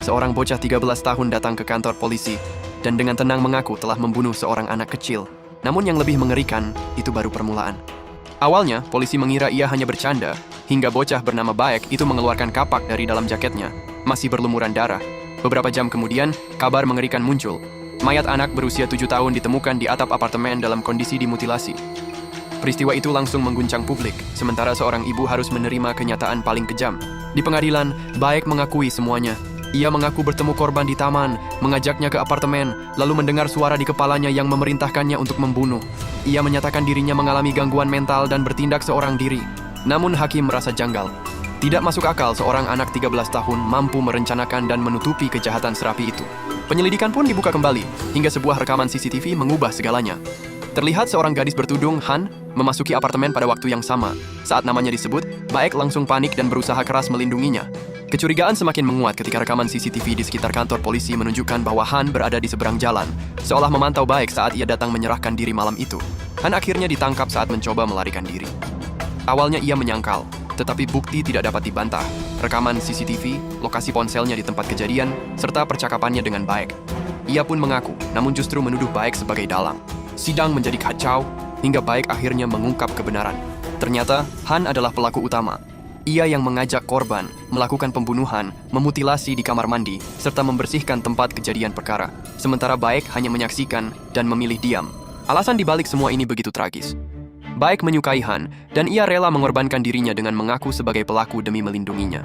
seorang bocah 13 tahun datang ke kantor polisi dan dengan tenang mengaku telah membunuh seorang anak kecil. Namun yang lebih mengerikan, itu baru permulaan. Awalnya, polisi mengira ia hanya bercanda, hingga bocah bernama Baek itu mengeluarkan kapak dari dalam jaketnya, masih berlumuran darah. Beberapa jam kemudian, kabar mengerikan muncul. Mayat anak berusia 7 tahun ditemukan di atap apartemen dalam kondisi dimutilasi. Peristiwa itu langsung mengguncang publik, sementara seorang ibu harus menerima kenyataan paling kejam. Di pengadilan, Baek mengakui semuanya. Ia mengaku bertemu korban di taman, mengajaknya ke apartemen, lalu mendengar suara di kepalanya yang memerintahkannya untuk membunuh. Ia menyatakan dirinya mengalami gangguan mental dan bertindak seorang diri. Namun hakim merasa janggal. Tidak masuk akal seorang anak 13 tahun mampu merencanakan dan menutupi kejahatan serapi itu. Penyelidikan pun dibuka kembali, hingga sebuah rekaman CCTV mengubah segalanya. Terlihat seorang gadis bertudung, Han, memasuki apartemen pada waktu yang sama. Saat namanya disebut, Baek langsung panik dan berusaha keras melindunginya. Kecurigaan semakin menguat ketika rekaman CCTV di sekitar kantor polisi menunjukkan bahwa Han berada di seberang jalan, seolah memantau Baek saat ia datang menyerahkan diri malam itu. Han akhirnya ditangkap saat mencoba melarikan diri. Awalnya ia menyangkal, tetapi bukti tidak dapat dibantah. Rekaman CCTV, lokasi ponselnya di tempat kejadian, serta percakapannya dengan Baek. Ia pun mengaku, namun justru menuduh Baek sebagai dalang. Sidang menjadi kacau, hingga Baek akhirnya mengungkap kebenaran. Ternyata, Han adalah pelaku utama. Ia yang mengajak korban melakukan pembunuhan, memutilasi di kamar mandi, serta membersihkan tempat kejadian perkara. Sementara Baek hanya menyaksikan dan memilih diam. Alasan dibalik semua ini begitu tragis. Baek menyukai Han, dan ia rela mengorbankan dirinya dengan mengaku sebagai pelaku demi melindunginya.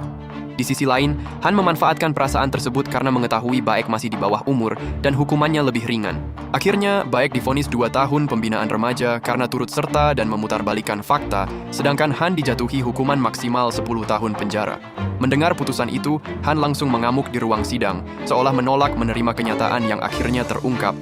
Di sisi lain, Han memanfaatkan perasaan tersebut karena mengetahui Baek masih di bawah umur dan hukumannya lebih ringan. Akhirnya, Baek divonis 2 tahun pembinaan remaja karena turut serta dan memutarbalikkan fakta, sedangkan Han dijatuhi hukuman maksimal 10 tahun penjara. Mendengar putusan itu, Han langsung mengamuk di ruang sidang, seolah menolak menerima kenyataan yang akhirnya terungkap.